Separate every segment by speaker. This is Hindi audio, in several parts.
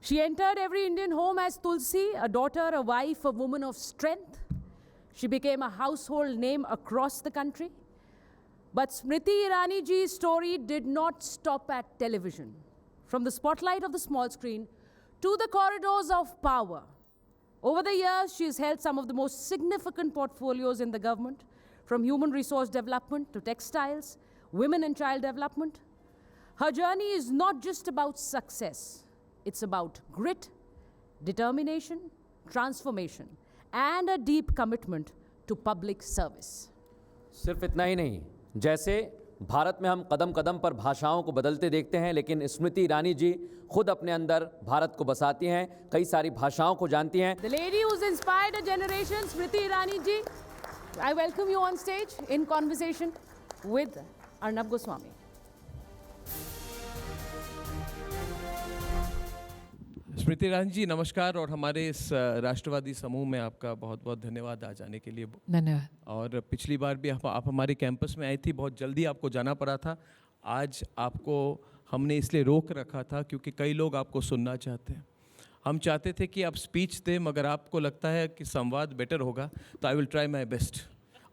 Speaker 1: She entered every Indian home as Tulsi, a daughter, a wife, a woman of strength. She became a household name across the country. But Smriti Irani ji's story did not stop at television. From the spotlight of the small screen to the corridors of power. Over the years, she has held some of the most significant portfolios in the government, from human resource development to textiles, women and child development. Her journey is not just about success. It's about grit, determination, transformation, and a deep commitment to public service.
Speaker 2: सिर्फ इतना ही नहीं, जैसे भारत में हम कदम कदम पर भाषाओं को बदलते देखते हैं, लेकिन स्मृति ईरानी जी खुद अपने अंदर भारत को बसाती हैं, कई सारी भाषाओं को जानती हैं.
Speaker 1: The lady who's inspired a generation, Smriti Irani ji, I welcome you on stage in conversation with Arnab Goswami.
Speaker 3: Smriti Irani ji नमस्कार, और हमारे इस राष्ट्रवादी समूह में आपका बहुत बहुत धन्यवाद आ जाने के लिए.
Speaker 4: धन्यवाद.
Speaker 3: और पिछली बार भी आप हमारे कैंपस में आई थी, बहुत जल्दी आपको जाना पड़ा था. आज आपको हमने इसलिए रोक रखा था क्योंकि कई लोग आपको सुनना चाहते हैं. हम चाहते थे कि आप स्पीच दें, मगर आपको लगता है कि संवाद बेटर होगा, तो I will try my best.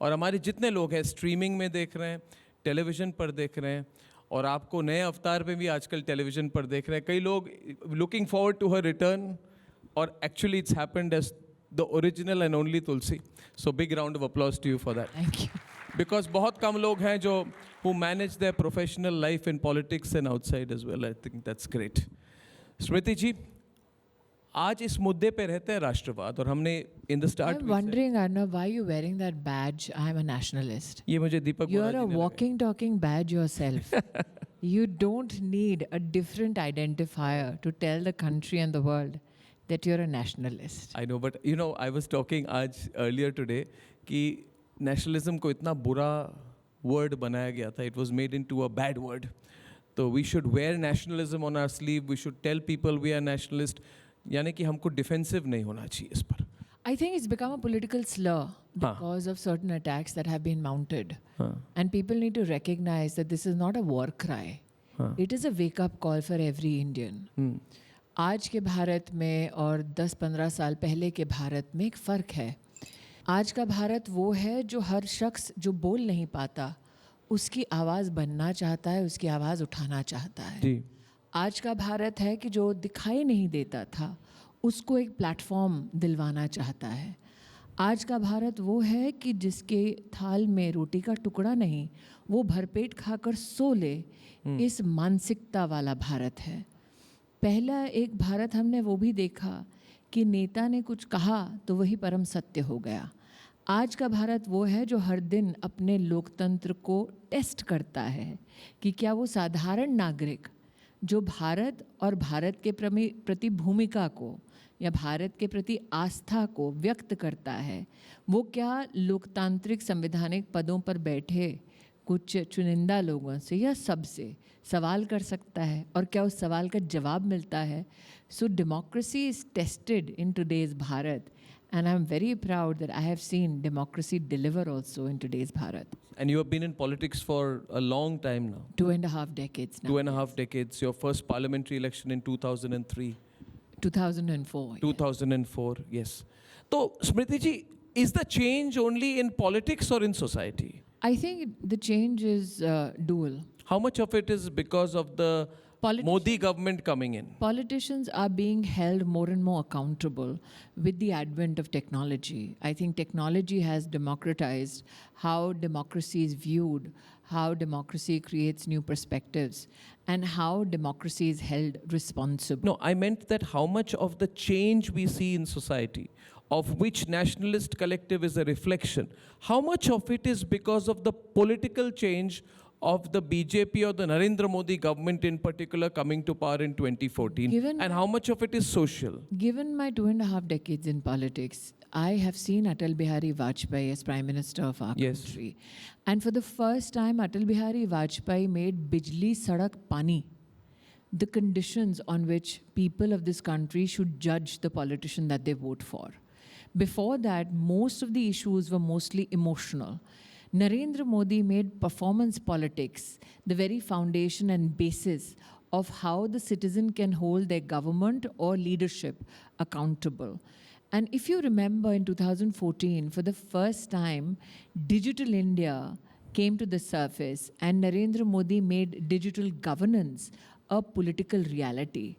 Speaker 3: और हमारे जितने लोग हैं स्ट्रीमिंग में देख रहे हैं, टेलीविज़न पर देख रहे हैं, और आपको नए अवतार में भी आजकल टेलीविज़न पर देख रहे हैं, कई लोग looking forward to her return, और actually it's happened as the original and only Tulsi. So big round of applause to you for that.
Speaker 4: Thank you.
Speaker 3: Because बहुत कम लोग हैं जो who manage their professional life in politics and outside as well. I think that's great. Smriti ji, आज इस मुद्दे पे रहते हैं राष्ट्रवाद, और हमने in the start.
Speaker 4: I'm wondering, Arnab, why you wearing that badge? I'm a nationalist.
Speaker 3: ये मुझे दीपक
Speaker 4: You are
Speaker 3: बोला
Speaker 4: a
Speaker 3: जी ने
Speaker 4: walking, talking badge yourself. You don't need a different identifier to tell the country and the world that you're a nationalist.
Speaker 3: I know, but you know, I was talking आज earlier today कि nationalism को इतना बुरा word बनाया गया था. It was made into a bad word. तो we should wear nationalism on our sleeve. We should tell people we are nationalist. यानी कि हमको डिफेंसिव नहीं होना चाहिए इस पर.
Speaker 4: I think it's become a political slur because of certain attacks that have been mounted. And people need to recognize that this is not a war cry. It is a wake-up call for every Indian. आज के भारत में और 10-15 साल पहले के भारत में एक फ़र्क है. आज का भारत वो है जो हर शख्स जो बोल नहीं पाता उसकी आवाज़ बनना चाहता है, उसकी आवाज़ उठाना चाहता है.
Speaker 3: जी.
Speaker 4: आज का भारत है कि जो दिखाई नहीं देता था उसको एक प्लेटफॉर्म दिलवाना चाहता है. आज का भारत वो है कि जिसके थाल में रोटी का टुकड़ा नहीं, वो भरपेट खाकर सो ले, इस मानसिकता वाला भारत है. पहला एक भारत हमने वो भी देखा कि नेता ने कुछ कहा तो वही परम सत्य हो गया. आज का भारत वो है जो हर दिन अपने लोकतंत्र को टेस्ट करता है कि क्या वो साधारण नागरिक जो भारत और भारत के प्रति भूमिका को या भारत के प्रति आस्था को व्यक्त करता है, वो क्या लोकतांत्रिक संवैधानिक पदों पर बैठे कुछ चुनिंदा लोगों से या सबसे सवाल कर सकता है, और क्या उस सवाल का जवाब मिलता है. So democracy is tested in today's Bharat, and I'm very proud that I have seen democracy deliver also in today's Bharat.
Speaker 3: And you have been in politics for a long time now.
Speaker 4: 2.5 decades now.
Speaker 3: 2.5 decades. Your first parliamentary election in 2003.
Speaker 4: 2004.
Speaker 3: 2004, yes. So, Smriti ji, is the change only in politics or in society?
Speaker 4: I think the change is dual.
Speaker 3: How much of it is because of the Modi government coming in?
Speaker 4: Politicians are being held more and more accountable with the advent of technology. I think technology has democratized how democracy is viewed, how democracy creates new perspectives, and how democracy is held responsible.
Speaker 3: No, I meant that how much of the change we see in society, of which nationalist collective is a reflection, how much of it is because of the political change of the BJP or the Narendra Modi government in particular coming to power in 2014, and how much of it is social?
Speaker 4: Given my 2.5 decades in politics, I have seen Atal Bihari Vajpayee as Prime Minister of our country. And for the first time, Atal Bihari Vajpayee made Bijli Sadak Pani the conditions on which people of this country should judge the politician that they vote for. Before that, most of the issues were mostly emotional. Narendra Modi made performance politics the very foundation and basis of how the citizen can hold their government or leadership accountable. And if you remember in 2014, for the first time, Digital India came to the surface and Narendra Modi made digital governance a political reality.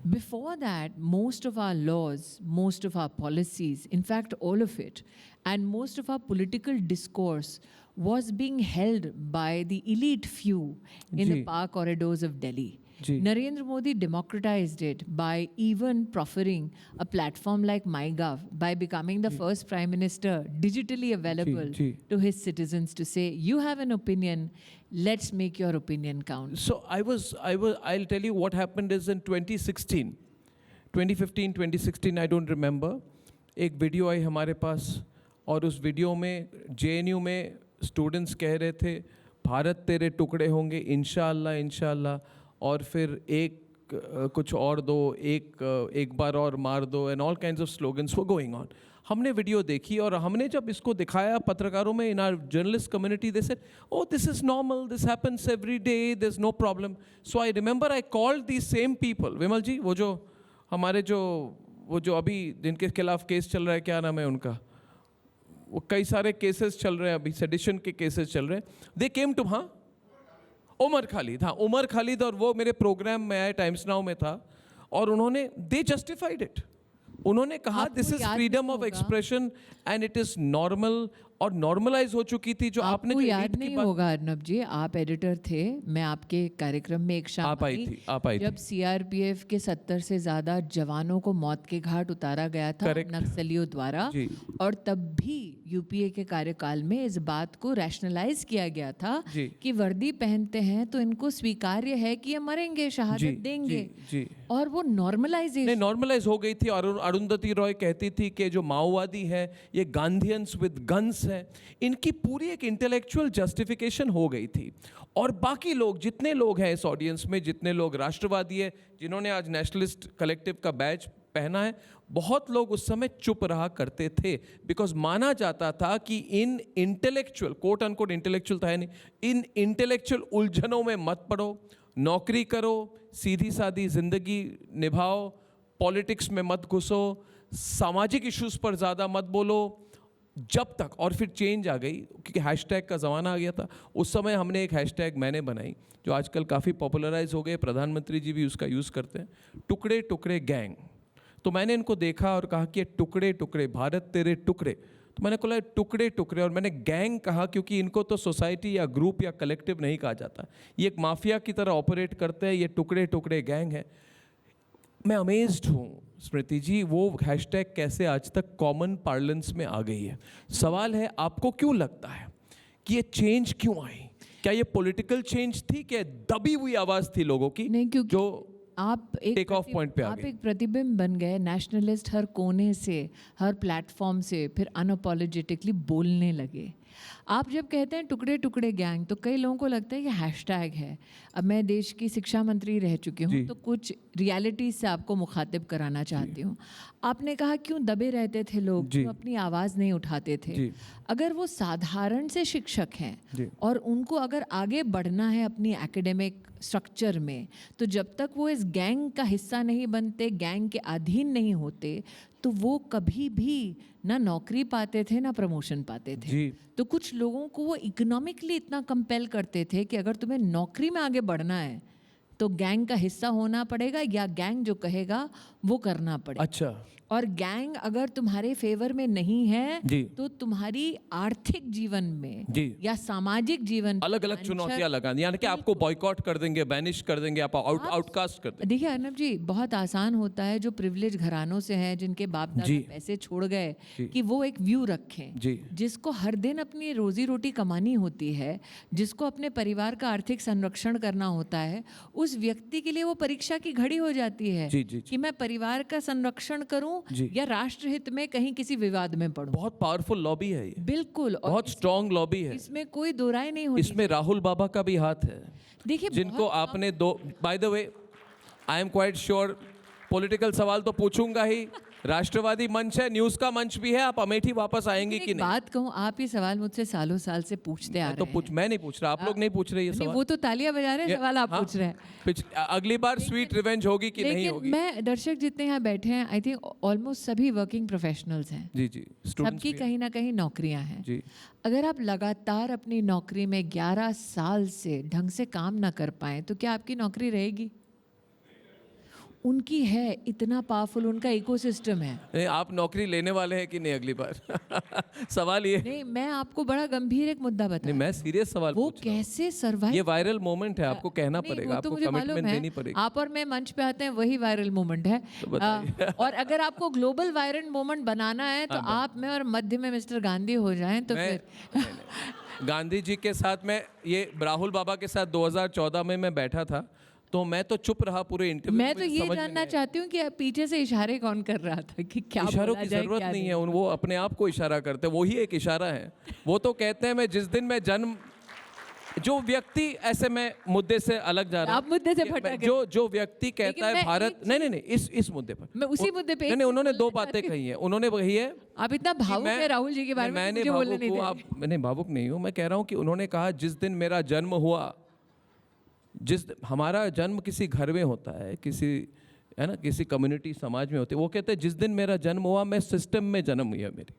Speaker 4: Before that, most of our laws, most of our policies, in fact, all of it, and most of our political discourse was being held by the elite few in the power corridors of Delhi. Narendra Modi democratized it by even proffering a platform like MyGov, by becoming the first prime minister digitally available to his citizens to say, you have an opinion, let's make your opinion count.
Speaker 3: So I'll tell you what happened is in 2015, 2016, I don't remember, एक वीडियो आई हमारे पास और उस वीडियो में JNU में स्टूडेंट्स कह रहे थे भारत तेरे टुकड़े होंगे इंशाअल्लाह इंशाअल्लाह, और फिर कुछ और दो, एक बार और मार दो, and all kinds of slogans were going on. हमने वीडियो देखी और हमने जब इसको दिखाया पत्रकारों में, in our journalist community, they said oh this is normal, this happens every day, there is no problem. So I remember I called the same people, Vimal ji, वो जो हमारे जो अभी जिनके खिलाफ केस चल रहा है, क्या नाम है उनका, वो कई सारे केसेस चल रहे हैं अभी, सेडिशन के केसेस चल रहे हैं. दे केम टू, हाँ, उमर खालिद, हाँ उमर खालिद, और वो मेरे प्रोग्राम में आए, टाइम्स नाउ में था, और उन्होंने दे जस्टिफाइड इट. उन्होंने कहा this is freedom of expression and it is normal, और नॉर्मलाइज हो चुकी थी. जो आपने
Speaker 4: आपको याद नहीं होगा अर्नब जी, आप एडिटर थे, मैं आपके कार्यक्रम में एक शाम
Speaker 3: आप आई थी
Speaker 4: जब CRPF के 70 से ज़्यादा जवानों को मौत के घाट उतारा गया था नक्सलियों द्वारा, और तब भी UPA के कार्यकाल में इस बात को रैशनलाइज किया गया था कि वर्दी पहनते हैं तो इनको स्वीकार्य है कि ये मरेंगे, शहादत देंगे, और वो
Speaker 3: नॉर्मलाइज हो गई थी. और अरुंधति रॉय कहती थी कि जो माओवादी हैं ये गांधीयंस विद गन्स हैं. इनकी पूरी एक इंटेलेक्चुअल जस्टिफिकेशन हो गई थी. और बाकी लोग, जितने लोग हैं इस ऑडियंस में, जितने लोग राष्ट्रवादी है, जिन्होंने आज नेशनलिस्ट कलेक्टिव का बैज पहना है, बहुत लोग उस समय चुप रहा करते थे, बिकॉज माना जाता था कि इन इंटेलेक्चुअल, कोट अनकोट इंटेलेक्चुअल था नहीं, इन इंटेलेक्चुअल उलझनों में मत पड़ो, नौकरी करो, सीधी सादी जिंदगी निभाओ, पॉलिटिक्स में मत घुसो, सामाजिक इश्यूज पर ज़्यादा मत बोलो, जब तक. और फिर चेंज आ गई क्योंकि हैशटैग का ज़माना आ गया था. उस समय हमने एक हैशटैग मैंने बनाई जो आजकल काफ़ी पॉपुलराइज हो गए, प्रधानमंत्री जी भी उसका यूज़ करते हैं, टुकड़े टुकड़े गैंग. तो मैंने इनको देखा और कहा कि टुकड़े टुकड़े, भारत तेरे टुकड़े. तो मैंने बोला टुकड़े टुकड़े, और मैंने गैंग कहा क्योंकि इनको तो सोसाइटी या ग्रुप या कलेक्टिव नहीं कहा जाता, ये एक माफिया की तरह ऑपरेट करते हैं. ये टुकड़े टुकड़े गैंग है. मैं अमेज्ड हूँ स्मृति जी, वो हैशटैग कैसे आज तक कॉमन पार्लेंस में आ गई है. सवाल है, आपको क्यों लगता है कि ये चेंज क्यों आई? क्या ये पॉलिटिकल चेंज थी, क्या दबी हुई आवाज़ थी लोगों की?
Speaker 4: नहीं, क्योंकि
Speaker 3: जो
Speaker 4: आप
Speaker 3: टेक ऑफ पॉइंट पे आ गए,
Speaker 4: आप एक प्रतिबिंब बन गए. नेशनलिस्ट हर कोने से, हर प्लेटफॉर्म से फिर अनअपोलोजेटिकली बोलने लगे. आप जब कहते हैं टुकड़े टुकड़े गैंग, तो कई लोगों को लगता है कि हैशटैग है. अब मैं देश की शिक्षा मंत्री रह चुकी हूँ, तो कुछ रियलिटी से आपको मुखातिब कराना चाहती हूँ. आपने कहा क्यों दबे रहते थे लोग, क्यों अपनी आवाज़ नहीं उठाते थे. अगर वो साधारण से शिक्षक हैं और उनको अगर आगे बढ़ना है अपनी एकेडमिक स्ट्रक्चर में, तो जब तक वो इस गैंग का हिस्सा नहीं बनते, गैंग के अधीन नहीं होते, तो वो कभी भी ना नौकरी पाते थे ना प्रमोशन पाते थे. तो कुछ लोगों को वो इकोनॉमिकली इतना कंपेल करते थे कि अगर तुम्हें नौकरी में आगे बढ़ना है तो गैंग का हिस्सा होना पड़ेगा, या गैंग जो कहेगा वो करना पड़ेगा.
Speaker 3: अच्छा.
Speaker 4: और गैंग अगर तुम्हारे फेवर में नहीं है तो तुम्हारी आर्थिक जीवन में या सामाजिक जीवन
Speaker 3: अलग अलग चुनौतियां लगा, यानी कि आपको बॉयकॉट कर देंगे, बैनिश कर देंगे, आप आउटकास्ट कर देंगे.
Speaker 4: देखिए अर्नब जी, बहुत आसान होता है जो प्रिविलेज घरानों से हैं, जिनके बाप दादा पैसे छोड़ गए, कि वो एक व्यू रखें. जिसको हर दिन अपनी रोजी रोटी कमानी होती है, जिसको अपने परिवार का आर्थिक संरक्षण करना होता है, उस व्यक्ति के लिए वो परीक्षा की घड़ी हो जाती है कि मैं परिवार का संरक्षण करूं या राष्ट्रहित में कहीं किसी विवाद में पड़ूं.
Speaker 3: बहुत पावरफुल लॉबी है ये,
Speaker 4: बिल्कुल,
Speaker 3: बहुत स्ट्रॉन्ग लॉबी है.
Speaker 4: इसमें कोई दो राय नहीं होती.
Speaker 3: इसमें राहुल बाबा का भी हाथ है.
Speaker 4: देखिए,
Speaker 3: जिनको आपने by the way, I am quite sure, political सवाल तो पूछूंगा ही, राष्ट्रवादी मंच है, न्यूज़ का मंच भी है, आप अमेठी वापस आएंगे कि
Speaker 4: एक
Speaker 3: नहीं?
Speaker 4: बात कहूँ, आप ये सवाल मुझसे सालों साल से पूछते आ
Speaker 3: तो
Speaker 4: रहे हैं।
Speaker 3: मैं नहीं पूछ रहा, आप लोग नहीं पूछ रहे ये
Speaker 4: नहीं,
Speaker 3: सवाल।
Speaker 4: वो तो तालियां बजा रहे हैं,
Speaker 3: ये-
Speaker 4: सवाल आप
Speaker 3: हाँ,
Speaker 4: पूछ रहे हैं।
Speaker 3: अगली बार स्वीट रिवेंज होगी कि नहीं
Speaker 4: लेकिन
Speaker 3: होगी?
Speaker 4: मैं, दर्शक जितने यहाँ बैठे हैं, आई थिंक ऑलमोस्ट सभी वर्किंग प्रोफेशनल्स हैं।
Speaker 3: जी जी, स्टूडेंट्स
Speaker 4: सबकी
Speaker 3: भी हैं।
Speaker 4: कहीं ना कहीं नौकरियां हैं।
Speaker 3: जी,
Speaker 4: अगर आप लगातार अपनी नौकरी में 11 साल से ढंग से काम ना कर पाए तो क्या आपकी नौकरी रहेगी? उनकी है, इतना पावरफुल उनका इकोसिस्टम है।
Speaker 3: नहीं, आप नौकरी लेने वाले हैं कि नहीं अगली बार? सवाल ये।
Speaker 4: नहीं, मैं आपको बड़ा गंभीर एक मुद्दा बता,
Speaker 3: नहीं, मैं सीरियस सवाल
Speaker 4: वो
Speaker 3: पूछ रहा हूँ।
Speaker 4: कैसे सर्वाइव।
Speaker 3: ये वायरल मोमेंट है, आपको कहना
Speaker 4: नहीं,
Speaker 3: पड़ेगा,
Speaker 4: वो तो
Speaker 3: आपको
Speaker 4: मुझे मालूम
Speaker 3: कमिटमेंट
Speaker 4: है।
Speaker 3: देनी पड़ेगी।
Speaker 4: आप और मैं मंच पे आते हैं, वही वायरल मोमेंट है।
Speaker 3: तो बताइए।
Speaker 4: और अगर आपको ग्लोबल वायरल मोमेंट बनाना है तो आप में और मध्य में मिस्टर गांधी हो जाएं तो
Speaker 3: मैं
Speaker 4: फिर
Speaker 3: नहीं। गांधी जी के साथ में, ये राहुल बाबा के साथ 2014 में मैं बैठा था, तो मैं तो चुप रहा पूरे इंटरव्यू।
Speaker 4: मैं तो ये जानना चाहती हूँ कि पीछे से इशारे कौन कर रहा था कि क्या
Speaker 3: इशारों
Speaker 4: बोला
Speaker 3: की
Speaker 4: जाए,
Speaker 3: जरूरत
Speaker 4: क्या
Speaker 3: नहीं है, वो अपने आप को इशारा करते हैं, वही एक इशारा है। वो तो कहते हैं मैं जिस दिन मैं जन्म, जो व्यक्ति ऐसे में मुद्दे से अलग जा रहा
Speaker 4: आप मुद्दे से
Speaker 3: ये-
Speaker 4: भटक गए।
Speaker 3: जो व्यक्ति कहता
Speaker 4: लेकिन
Speaker 3: है
Speaker 4: मैं
Speaker 3: भारत,
Speaker 4: एक
Speaker 3: नहीं, इस मुद्दे पर
Speaker 4: मैं उसी मुद्दे पे
Speaker 3: नहीं
Speaker 4: एक
Speaker 3: नहीं,
Speaker 4: चीज
Speaker 3: उन्होंने दो
Speaker 4: बोलना
Speaker 3: बातें
Speaker 4: चाहती हूँ।
Speaker 3: कही है। उन्होंने कही है
Speaker 4: आप इतना
Speaker 3: कि
Speaker 4: भावुक है राहुल जी के बारे में,
Speaker 3: मैंने
Speaker 4: मुझे बोलने
Speaker 3: भावुक
Speaker 4: नहीं
Speaker 3: हूँ,
Speaker 4: दे
Speaker 3: आप
Speaker 4: रहे।
Speaker 3: मैंने भावुक नहीं हूँ, मैं कह रहा हूँ कि उन्होंने कहा जिस दिन मेरा जन्म हुआ, हमारा जन्म किसी घर में होता है, किसी, है ना, किसी कम्युनिटी समाज में होती है। वो कहते हैं जिस दिन मेरा जन्म हुआ, मैं सिस्टम में जन्म हुई है मेरी।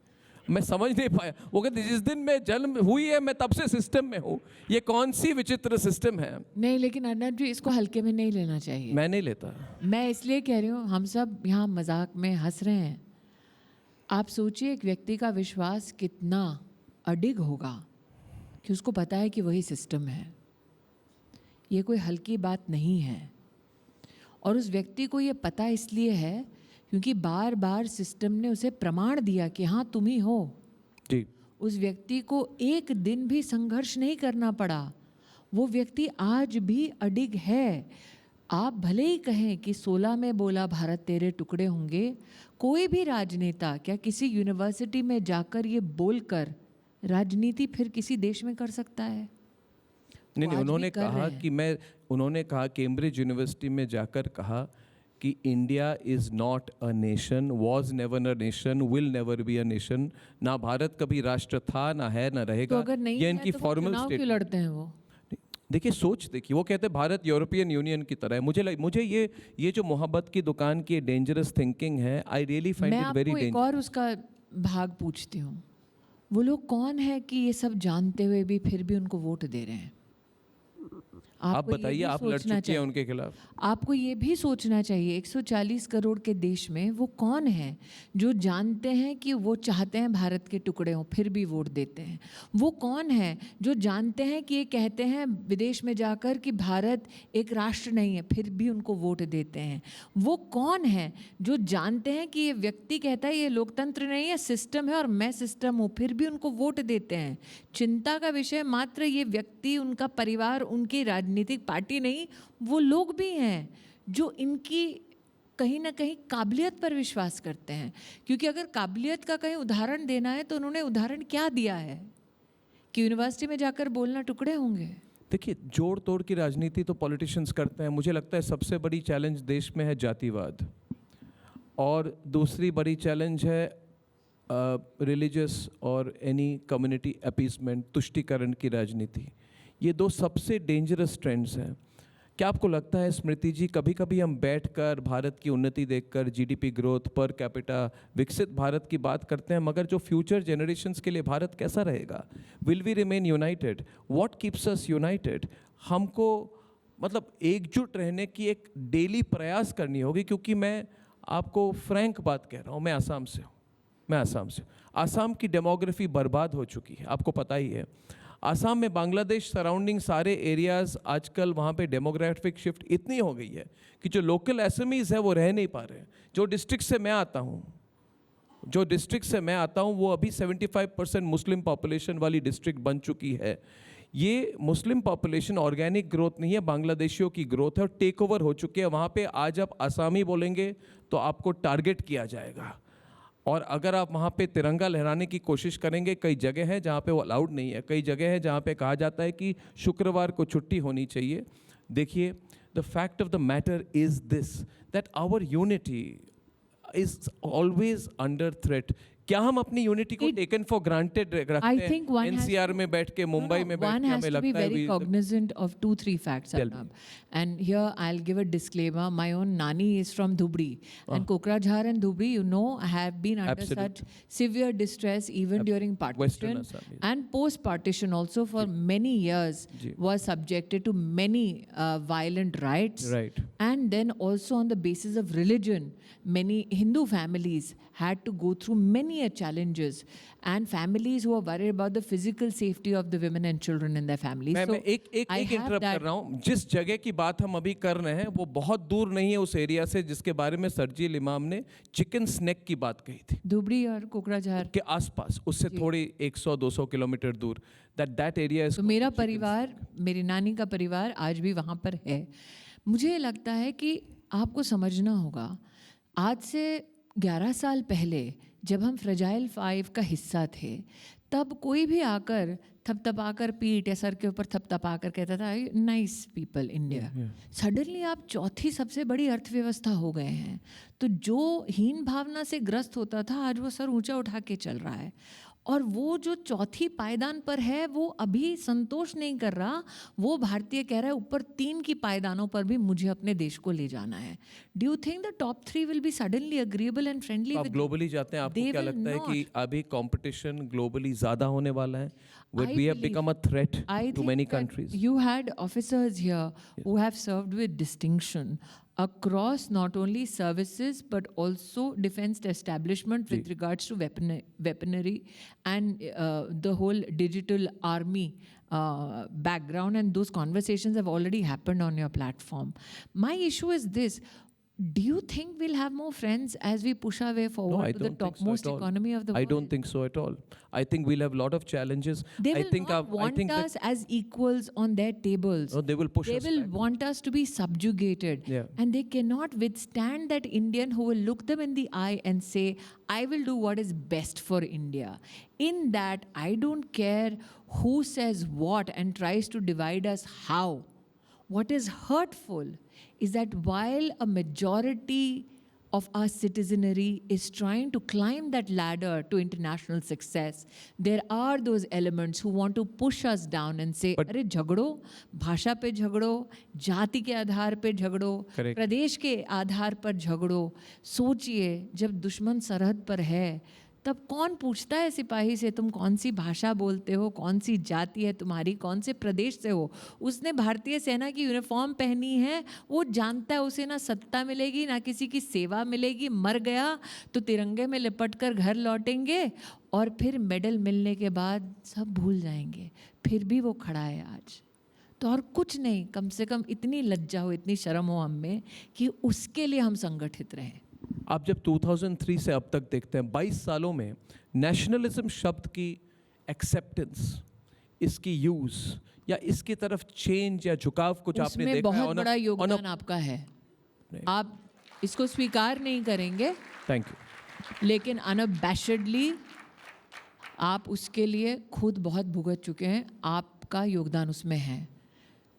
Speaker 3: मैं समझ नहीं पाया। वो कहते जिस दिन मैं जन्म हुई है, मैं तब से सिस्टम में हूँ। ये कौन सी विचित्र सिस्टम है?
Speaker 4: नहीं, लेकिन अर्नब जी, इसको हल्के में नहीं लेना चाहिए।
Speaker 3: मैं नहीं लेता।
Speaker 4: मैं इसलिए कह रही हूँ, हम सब यहाँ मजाक में हंस रहे हैं। आप सोचिए एक व्यक्ति का विश्वास कितना अडिग होगा कि उसको पता है कि वही सिस्टम है। ये कोई हल्की बात नहीं है। और उस व्यक्ति को ये पता इसलिए है क्योंकि बार बार सिस्टम ने उसे प्रमाण दिया कि हाँ तुम ही हो।
Speaker 3: जी,
Speaker 4: उस व्यक्ति को एक दिन भी संघर्ष नहीं करना पड़ा। वो व्यक्ति आज भी अडिग है। आप भले ही कहें कि 16 में बोला भारत तेरे टुकड़े होंगे, कोई भी राजनेता क्या किसी यूनिवर्सिटी में जाकर ये बोलकर राजनीति फिर किसी देश में कर सकता है?
Speaker 3: नहीं
Speaker 4: वो
Speaker 3: नहीं,
Speaker 4: आज भी
Speaker 3: उन्होंने
Speaker 4: कर
Speaker 3: कहा
Speaker 4: रहे हैं।
Speaker 3: कि उन्होंने कहा केम्ब्रिज यूनिवर्सिटी में जाकर कहा कि India is not a nation, was never a nation, will never be a nation. ना भारत कभी राष्ट्र था, ना है, ना
Speaker 4: तो
Speaker 3: रहेगा।
Speaker 4: अगर नहीं
Speaker 3: ये
Speaker 4: है
Speaker 3: इनकी
Speaker 4: तो फिर
Speaker 3: फॉर्मल
Speaker 4: चुनाव क्यों
Speaker 3: स्टेटमेंट।
Speaker 4: लड़ते हैं वो?
Speaker 3: देखिए, सोच देखिए, वो कहते हैं भारत यूरोपियन यूनियन की तरह है। मुझे ये जो मोहब्बत की दुकान की डेंजरस थिंकिंग है, आई रियली फाइंड
Speaker 4: मैं
Speaker 3: इट वेरी
Speaker 4: आपको एक
Speaker 3: डेंजरस।
Speaker 4: और उसका भाग पूछती हूँ। वो लोग कौन है कि ये सब जानते हुए भी फिर भी उनको वोट दे रहे हैं?
Speaker 3: आप
Speaker 4: आपको ये
Speaker 3: बताइए,
Speaker 4: भी
Speaker 3: आप लड़
Speaker 4: सोचना
Speaker 3: चुकी हैं
Speaker 4: चाहिए।
Speaker 3: उनके खिलाफ।
Speaker 4: आपको ये भी सोचना चाहिए 140 करोड़ के देश में वो कौन है जो जानते हैं कि वो चाहते हैं भारत के टुकड़े हों फिर भी वोट देते हैं? वो कौन है जो जानते हैं कि ये कहते हैं विदेश में जाकर कि भारत एक राष्ट्र नहीं है फिर भी उनको वोट देते हैं? वो कौन है जो जानते हैं कि ये व्यक्ति कहता है ये लोकतंत्र नहीं है, सिस्टम है और मैं सिस्टम हूँ, फिर भी उनको वोट देते हैं? चिंता का विषय मात्र ये व्यक्ति, उनका परिवार, उनकी राजनीतिक पार्टी नहीं, वो लोग भी हैं जो इनकी कहीं ना कहीं काबिलियत पर विश्वास करते हैं। क्योंकि अगर काबिलियत का कहीं उदाहरण देना है तो उन्होंने उदाहरण क्या दिया है कि यूनिवर्सिटी में जाकर बोलना टुकड़े होंगे?
Speaker 3: देखिए, जोड़ तोड़ की राजनीति तो पॉलिटिशियंस करते हैं। मुझे लगता है सबसे बड़ी चैलेंज देश में है जातिवाद, और दूसरी बड़ी चैलेंज है रिलीजियस और एनी कम्युनिटी अपीसमेंट, तुष्टीकरण की राजनीति। ये दो सबसे डेंजरस ट्रेंड्स हैं। क्या आपको लगता है स्मृति जी, कभी कभी हम बैठकर भारत की उन्नति देखकर, जीडीपी ग्रोथ, पर कैपिटा, विकसित भारत की बात करते हैं, मगर जो फ्यूचर जनरेशन्स के लिए भारत कैसा रहेगा? Will we remain united? What keeps us united? हमको मतलब एकजुट रहने की एक डेली प्रयास करनी होगी। क्योंकि मैं आपको फ्रैंक बात कह रहा हूँ, मैं आसाम से हूँ। आसाम की डेमोग्राफी बर्बाद हो चुकी है, आपको पता ही है। आसाम में बांग्लादेश सराउंडिंग सारे एरियाज़, आजकल वहाँ पे डेमोग्राफिक शिफ्ट इतनी हो गई है कि जो लोकल एसएमईज़ है वो रह नहीं पा रहे हैं। जो डिस्ट्रिक्ट से मैं आता हूँ वो अभी 75% मुस्लिम पॉपुलेशन वाली डिस्ट्रिक्ट बन चुकी है। ये मुस्लिम पॉपुलेशन ऑर्गेनिक ग्रोथ नहीं है, बांग्लादेशियों की ग्रोथ है, और टेक ओवर हो चुके हैं वहाँ पे। आज आप आसामी बोलेंगे तो आपको टारगेट किया जाएगा, और अगर आप वहाँ पे तिरंगा लहराने की कोशिश करेंगे, कई जगह है जहाँ पे वो अलाउड नहीं है, कई जगह है जहाँ पे कहा जाता है कि शुक्रवार को छुट्टी होनी चाहिए। देखिए, the fact of the matter is this, that our unity, is always under threat. क्या हम अपनी यूनिटी को टेकन फॉर ग्रांटेड रखते हैं?
Speaker 4: think one has
Speaker 3: एनसीआर में बैठ के, मुंबई में बैठ
Speaker 4: one
Speaker 3: के
Speaker 4: has
Speaker 3: हमें
Speaker 4: to be
Speaker 3: लगता है
Speaker 4: very cognizant of 2-3 facts,
Speaker 3: Tell me.
Speaker 4: Arnab. And here I'll give a disclaimer. My own nani is from Dhubri, and Kokrajhar and Dhubri, you know, have been under
Speaker 3: Absolutely.
Speaker 4: such severe distress even during
Speaker 3: Western
Speaker 4: partition
Speaker 3: Assam, yes.
Speaker 4: and post-partition also for many years.
Speaker 3: Ji.
Speaker 4: Was subjected to many violent riots.
Speaker 3: Right.
Speaker 4: And then also on the basis of religion, many Hindu families had to go through many challenges, and families who are worried about the physical safety of the women and children in their families.
Speaker 3: मैं एक
Speaker 4: I have
Speaker 3: इंटरप्ट
Speaker 4: that-
Speaker 3: कर रहा हूँ. जिस जगह की बात हम अभी कर रहे हैं वो बहुत दूर नहीं है उस एरिया से जिसके बारे में सरजील इमाम ने चिकन स्नैक की बात कही थी,
Speaker 4: धुबरी और कोकराझार.
Speaker 3: के आसपास, उससे थोड़ी 100-200 किलोमीटर दूर. दैट एरिया इज
Speaker 4: तो मेरा परिवार, मेरी नानी का परिवार आज भी वहाँ पर है. मुझे लगता है कि आपको समझना होगा, आज से 11 साल पहले जब हम फ्रेजाइल 5 का हिस्सा थे, तब कोई भी आकर थपथपाकर पीठ या सर के ऊपर थपथपाकर कहता था नाइस पीपल इंडिया. सडनली आप चौथी सबसे बड़ी अर्थव्यवस्था हो गए हैं, तो जो हीन भावना से ग्रस्त होता था आज वो सर ऊंचा उठा के चल रहा है. और वो जो चौथी पायदान पर है वो अभी संतोष नहीं कर रहा, वो भारतीय कह रहा है ऊपर 3 की पायदानों पर भी मुझे अपने देश को ले जाना है. Do you think the top 3 will be suddenly agreeable and friendly?
Speaker 3: आप ग्लोबली जाते हैं, आपको
Speaker 4: They
Speaker 3: क्या
Speaker 4: will
Speaker 3: लगता है कि
Speaker 4: not.
Speaker 3: अभी कंपटीशन ग्लोबली ज्यादा होने वाला है? Would
Speaker 4: I
Speaker 3: we have
Speaker 4: believe-
Speaker 3: become a threat
Speaker 4: I
Speaker 3: to
Speaker 4: think
Speaker 3: many
Speaker 4: that
Speaker 3: countries?
Speaker 4: You had officers here who have served with distinction across not only services but also defense establishment with regards to weaponry and the whole digital army background, and those conversations have already happened on your platform. My issue is this. Do you think we'll have more friends as we push our way
Speaker 3: No,
Speaker 4: forward
Speaker 3: I
Speaker 4: to the
Speaker 3: don't think so
Speaker 4: topmost
Speaker 3: at all.
Speaker 4: economy of the
Speaker 3: I
Speaker 4: world?
Speaker 3: don't think so at all. I think we'll have a lot of challenges.
Speaker 4: They
Speaker 3: I
Speaker 4: will
Speaker 3: think
Speaker 4: not want
Speaker 3: I think
Speaker 4: us as equals on their tables.
Speaker 3: no, they will push
Speaker 4: They
Speaker 3: us
Speaker 4: will
Speaker 3: back.
Speaker 4: want us to be subjugated.
Speaker 3: Yeah.
Speaker 4: And they cannot withstand that Indian who will look them in the eye and say, I will do what is best for India. In that, I don't care who says what and tries to divide us how. What is hurtful is that while a majority of our citizenry is trying to climb that ladder to international success, there are those elements who want to push us down and say, अरे झगड़ो, भाषा पे झगड़ो, जाति के आधार पे झगड़ो,
Speaker 3: Correct.
Speaker 4: प्रदेश के आधार पर झगड़ो. सोचिए, जब दुश्मन सरहद पर है तब कौन पूछता है सिपाही से तुम कौन सी भाषा बोलते हो, कौन सी जाति है तुम्हारी, कौन से प्रदेश से हो? उसने भारतीय सेना की यूनिफॉर्म पहनी है, वो जानता है उसे ना सत्ता मिलेगी ना किसी की सेवा मिलेगी, मर गया तो तिरंगे में लिपट कर घर लौटेंगे और फिर मेडल मिलने के बाद सब भूल जाएंगे. फिर भी वो खड़ा है आज. तो और कुछ नहीं, कम से कम इतनी लज्जा हो, इतनी शर्म हो हम में कि उसके लिए हम संगठित रहें.
Speaker 3: आप जब 2003 से अब तक देखते हैं, 22 सालों में नेशनलिज्म शब्द की एक्सेप्टेंस, इसकी यूज या इसकी तरफ चेंज या झुकाव कुछ आपने
Speaker 4: उसमें
Speaker 3: देखा है?
Speaker 4: बहुत बड़ा योगदान आपका है. आप इसको स्वीकार नहीं करेंगे,
Speaker 3: थैंक यू.
Speaker 4: लेकिन अनअबैशेडली आप उसके लिए खुद बहुत भुगत चुके हैं. आपका योगदान उसमें है.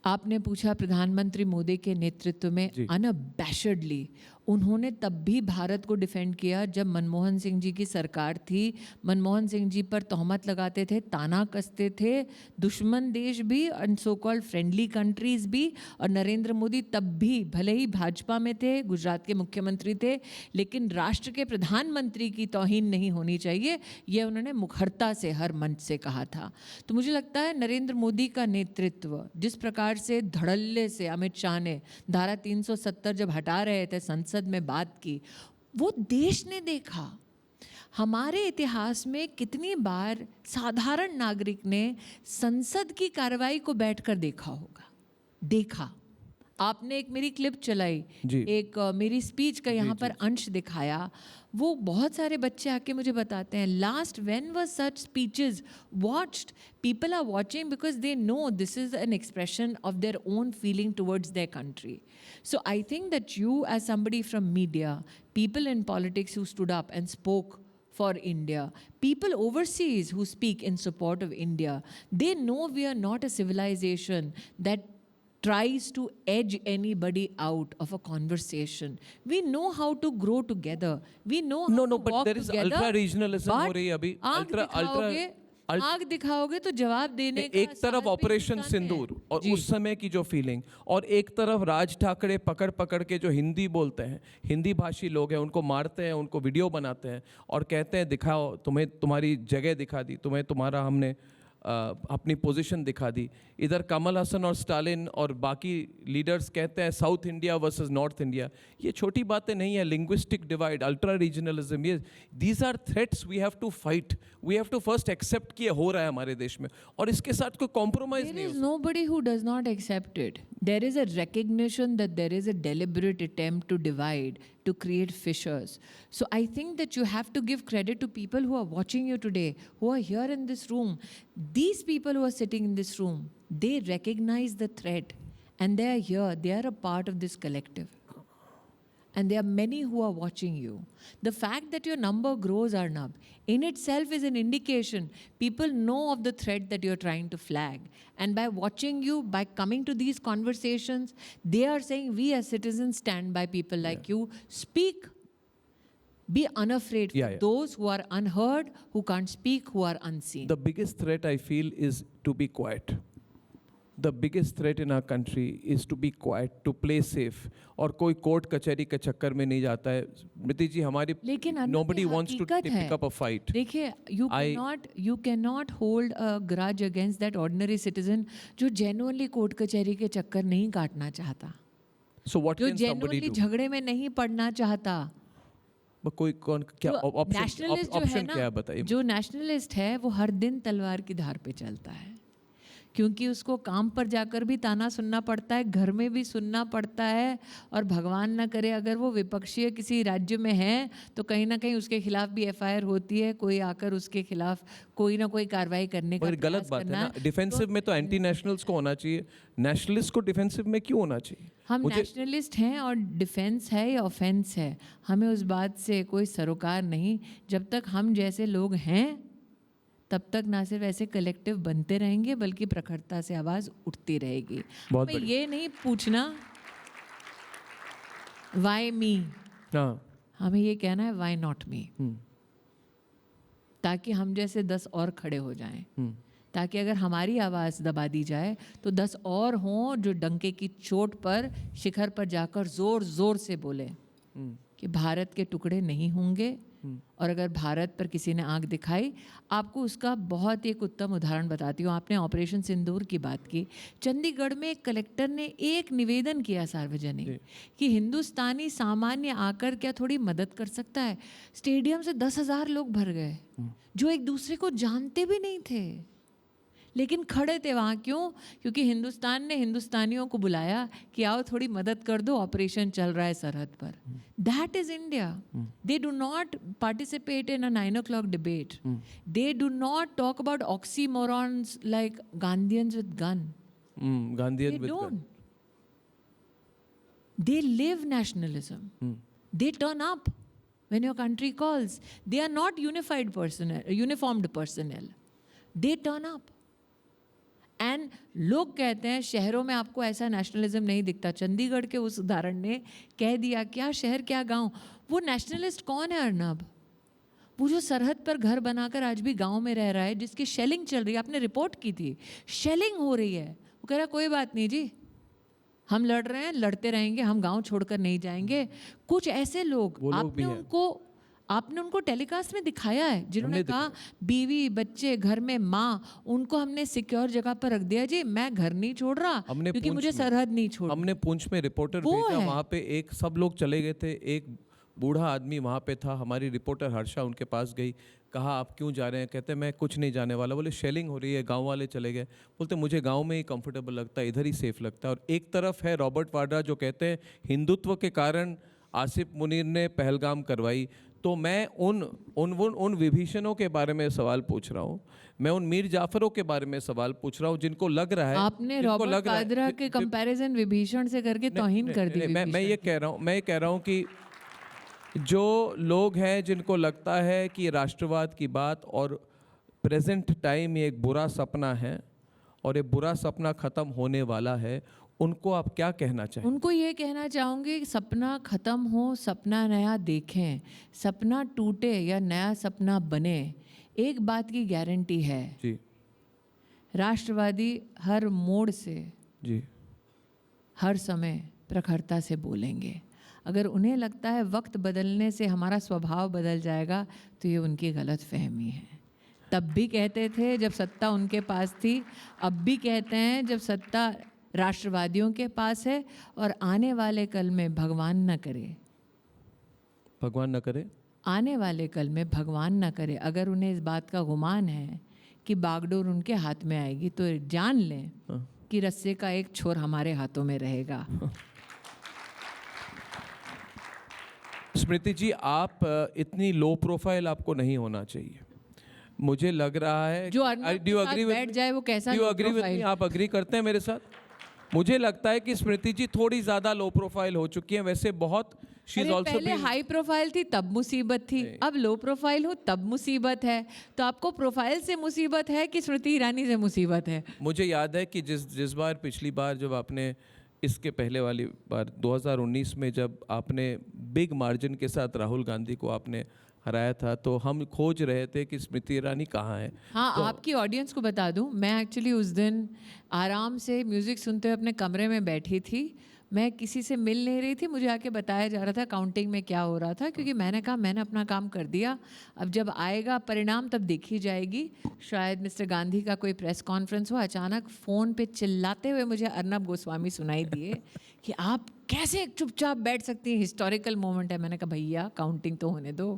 Speaker 4: आपने पूछा प्रधानमंत्री मोदी के नेतृत्व में, अनअबैशेडली उन्होंने तब भी भारत को डिफेंड किया जब मनमोहन सिंह जी की सरकार थी. मनमोहन सिंह जी पर तोहमत लगाते थे, ताना कसते थे दुश्मन देश भी and so called friendly countries भी. और नरेंद्र मोदी तब भी भले ही भाजपा में थे, गुजरात के मुख्यमंत्री थे, लेकिन राष्ट्र के प्रधानमंत्री की तौहीन नहीं होनी चाहिए, ये उन्होंने मुखरता से हर मंच से कहा था. तो मुझे लगता है नरेंद्र मोदी का नेतृत्व, जिस प्रकार से धड़ल्ले से अमित शाह ने धारा 370 जब हटा रहे थे संसद में बात की, वो देश ने देखा. हमारे इतिहास में कितनी बार साधारण नागरिक ने संसद की कार्रवाई को बैठकर देखा होगा. देखा. आपने एक मेरी क्लिप चलाई, एक मेरी स्पीच का यहाँ पर अंश दिखाया. वो बहुत सारे बच्चे आके मुझे बताते हैं, last when was such speeches watched? People are watching because they know this is an expression of their own feeling towards their country. So I think that you, as somebody from media, people in politics who stood up and spoke for India, people overseas who speak in support of India, they know we are not a civilization that tries to edge anybody out of a conversation. We know how to grow together. We know how
Speaker 3: No,
Speaker 4: to
Speaker 3: but
Speaker 4: walk
Speaker 3: there is
Speaker 4: together.
Speaker 3: ultra regionalism हो
Speaker 4: but
Speaker 3: रही है अभी.
Speaker 4: आँख आँख दिखाओगे तो जवाब देने का
Speaker 3: एक तरफ
Speaker 4: साहस भी
Speaker 3: ऑपरेशन
Speaker 4: हिंदुस्तान में
Speaker 3: सिंदूर
Speaker 4: है।
Speaker 3: और
Speaker 4: जी।
Speaker 3: उस समय की जो फीलिंग, और एक तरफ राज ठाकरे पकड़ पकड़ के जो हिंदी बोलते हैं, हिंदी भाषी लोग हैं, उनको मारते हैं, उनको वीडियो बनाते हैं और कहते हैं दिखाओ, तुम्हें तुम्हारी जगह दिखा दी, तुम्हें तुम्हारा हमने अपनी पोजीशन दिखा दी। इधर कमल हसन और स्टालिन और बाकी लीडर्स कहते हैं south India versus north India. ये छोटी बातें नहीं है। लिंग्विस्टिक डिवाइड, अल्ट्रा रीजनलिज्म, ये these are threats we have to fight. We have to first accept कि ये हो रहा है हमारे देश में, और इसके साथ कोई कॉम्प्रोमाइज
Speaker 4: There
Speaker 3: नहीं
Speaker 4: is
Speaker 3: हो
Speaker 4: nobody who does not accept it. There is a recognition that there is a deliberate attempt to divide, to create fissures. So I think that you have to give credit to people who are watching you today, who are here in this room. These people who are sitting in this room, they recognize the threat and they are here. They are a part of this collective. And there are many who are watching you. The fact that your number grows, Arnab, in itself is an indication. People know of the threat that you're trying to flag. And by watching you, by coming to these conversations, they are saying, we as citizens stand by people like you. Speak. Be unafraid for
Speaker 3: Yeah.
Speaker 4: those who are unheard, who can't speak, who are unseen.
Speaker 3: The biggest threat I feel is to be quiet. The biggest threat in our country is to be quiet, to play safe. और कोई कोर्ट कचहरी के चक्कर में नहीं जाता है। स्मृति जी, हमारी
Speaker 4: लेकिन अन्ना,
Speaker 3: nobody
Speaker 4: ये
Speaker 3: wants to
Speaker 4: हकीकत है।
Speaker 3: pick up a fight.
Speaker 4: देखिए, you cannot hold a grudge against that ordinary citizen जो genuinely कोर्ट कचहरी के चक्कर नहीं काटना चाहता,
Speaker 3: So what
Speaker 4: जो
Speaker 3: can somebody
Speaker 4: genuinely
Speaker 3: do?
Speaker 4: झगड़े में नहीं पड़ना चाहता।
Speaker 3: but कोई कौन क्या ऑप्शन
Speaker 4: नेशनलिस्ट जो है
Speaker 3: ऑप्शन क्या है
Speaker 4: ना,
Speaker 3: बताइए।
Speaker 4: जो नेशनलिस्ट है वो हर दिन तलवार की धार पे चलता है, क्योंकि उसको काम पर जाकर भी ताना सुनना पड़ता है, घर में भी सुनना पड़ता है, और भगवान ना करे अगर वो विपक्षीय किसी राज्य में है तो कहीं ना कहीं उसके खिलाफ भी एफआईआर होती है, कोई आकर उसके खिलाफ कोई ना कोई कार्रवाई करने का
Speaker 3: मगर गलत
Speaker 4: प्रयास
Speaker 3: बात है
Speaker 4: करना
Speaker 3: ना। डिफेंसिव में तो एंटी नेशनल्स को होना चाहिए, नेशनलिस्ट को डिफेंसिव में क्यों होना चाहिए?
Speaker 4: हम नेशनलिस्ट हैं और डिफेंस है या ऑफेंस है, हमें उस बात से कोई सरोकार नहीं। जब तक हम जैसे लोग हैं तब तक ना सिर्फ ऐसे कलेक्टिव बनते रहेंगे बल्कि प्रखरता से आवाज़ उठती रहेगी।
Speaker 3: बहुत
Speaker 4: हमें
Speaker 3: बढ़िया।
Speaker 4: ये नहीं पूछना वाई मी,
Speaker 3: हाँ,
Speaker 4: हमें ये कहना है वाई नॉट मी, ताकि हम जैसे 10 और खड़े हो जाएं, ताकि अगर हमारी आवाज़ दबा दी जाए तो 10 और हों जो डंके की चोट पर शिखर पर जाकर ज़ोर ज़ोर से बोले कि भारत के टुकड़े नहीं होंगे। और अगर भारत पर किसी ने आंख दिखाई, आपको उसका बहुत एक उत्तम उदाहरण बताती हूँ। आपने ऑपरेशन सिंदूर की बात की। चंडीगढ़ में एक कलेक्टर ने एक निवेदन किया सार्वजनिक कि हिंदुस्तानी सामान्य आकर क्या थोड़ी मदद कर सकता है। स्टेडियम से 10,000 लोग भर गए जो एक दूसरे को जानते भी नहीं थे, लेकिन खड़े थे वहाँ। क्यों? क्योंकि हिंदुस्तान ने हिंदुस्तानियों को बुलाया कि आओ थोड़ी मदद कर दो, ऑपरेशन चल रहा है सरहद पर। That is India. They do not participate in a 9 o'clock debate. They do not talk about oxymorons like Gandhians with gun.
Speaker 3: Gandhian
Speaker 4: They
Speaker 3: with
Speaker 4: don't. They live nationalism. They turn up when your country calls. They are not uniformed personnel. They turn up. And लोग कहते हैं शहरों में आपको ऐसा नेशनलिज्म नहीं दिखता। चंडीगढ़ के उस उदाहरण ने कह दिया क्या शहर क्या गांव। वो नेशनलिस्ट कौन है अर्नब? वो जो सरहद पर घर बनाकर आज भी गांव में रह रहा है, जिसकी शेलिंग चल रही है। आपने रिपोर्ट की थी, शेलिंग हो रही है। वो कह रहा कोई बात नहीं जी, हम लड़ रहे हैं, लड़ते रहेंगे, हम गांव छोड़कर नहीं जाएंगे। कुछ ऐसे लोग आपने उनको टेलीकास्ट में दिखाया है जिन्होंने कहा बीवी बच्चे घर में माँ, उनको हमने सिक्योर जगह पर रख दिया जी, मैं घर नहीं छोड़ रहा क्योंकि मुझे सरहद नहीं छोड़।
Speaker 3: हमने पुंछ में रिपोर्टर भेजा, वहाँ पे एक सब लोग चले गए थे, एक बूढ़ा आदमी वहाँ पे था। हमारी रिपोर्टर हर्षा उनके पास गई, कहा आप क्यों जा रहे हैं? कहते मैं कुछ नहीं जाने वाला। बोले शेलिंग हो रही है, गांव वाले चले गए। बोलते मुझे गांव में ही कंफर्टेबल लगता है, इधर ही सेफ लगता है। और एक तरफ है रॉबर्ट वाड्रा जो कहते हैं हिंदुत्व के कारण आसिफ मुनीर ने पहलगाम करवाई। तो मैं उन विभीषणों के बारे में सवाल पूछ रहा हूँ, मैं उन मीर जाफरों के बारे में सवाल पूछ रहा हूँ जिनको लग रहा है
Speaker 4: आपने रॉबर्ट वाड्रा के कंपैरिजन विभीषण से करके तौहीन कर दी।
Speaker 3: मैं ये कह रहा हूँ कि जो लोग हैं जिनको लगता है कि राष्ट्रवाद की बात और प्रेजेंट टाइम ये एक बुरा सपना है और ये बुरा सपना ख़त्म होने वाला है, उनको आप क्या कहना चाहें?
Speaker 4: उनको ये कहना चाहूँगी कि सपना ख़त्म हो, सपना नया देखें, सपना टूटे या नया सपना बने, एक बात की गारंटी है,
Speaker 3: जी
Speaker 4: राष्ट्रवादी हर मोड़ से
Speaker 3: जी
Speaker 4: हर समय प्रखरता से बोलेंगे। अगर उन्हें लगता है वक्त बदलने से हमारा स्वभाव बदल जाएगा तो ये उनकी गलत फहमी है। तब भी कहते थे जब सत्ता उनके पास थी, अब भी कहते हैं जब सत्ता राष्ट्रवादियों के पास है, और आने वाले कल में भगवान न करे,
Speaker 3: भगवान न करे,
Speaker 4: आने वाले कल में भगवान न करे, अगर उन्हें इस बात का गुमान है कि बागडोर उनके हाथ में आएगी तो जान लें कि रस्से का एक छोर हमारे हाथों में रहेगा।
Speaker 3: स्मृति जी, आप इतनी लो प्रोफाइल आपको नहीं होना चाहिए। मुझे लग रहा है
Speaker 4: जो अर्नब के साथ बैठ जाए वो कैसा
Speaker 3: do
Speaker 4: low
Speaker 3: agree with me?
Speaker 4: profile?
Speaker 3: आप अग्री करते हैं मेरे साथ? मुझे लगता है कि स्मृति जी थोड़ी ज़्यादा लो प्रोफाइल हो चुकी हैं। वैसे बहुत शी इज
Speaker 4: अरे
Speaker 3: आल्सो
Speaker 4: पहले हाई प्रोफाइल थी तब मुसीबत थी, अब लो प्रोफाइल हो तब मुसीबत है। तो आपको प्रोफाइल से मुसीबत है कि स्मृति ईरानी से मुसीबत है?
Speaker 3: मुझे याद है कि जिस बार पिछली बार जब आपने इसके पहले वाली बार 2019 में जब आपने बिग मार्जिन के साथ राहुल गांधी को आपने हराया था, तो हम खोज रहे थे कि स्मृति ईरानी कहाँ है।
Speaker 4: हाँ, आपकी ऑडियंस को बता दूं, मैं एक्चुअली उस दिन आराम से म्यूज़िक सुनते हुए अपने कमरे में बैठी थी। मैं किसी से मिल नहीं रही थी, मुझे आके बताया जा रहा था काउंटिंग में क्या हो रहा था, क्योंकि मैंने कहा मैंने अपना काम कर दिया, अब जब आएगा परिणाम तब देखी जाएगी। शायद मिस्टर गांधी का कोई प्रेस कॉन्फ्रेंस हुआ, अचानक फ़ोन पे चिल्लाते हुए मुझे अर्नब गोस्वामी सुनाई दिए कि आप कैसे चुपचाप बैठ सकती हैं, हिस्टोरिकल मोमेंट है। मैंने कहा भैया काउंटिंग तो होने दो।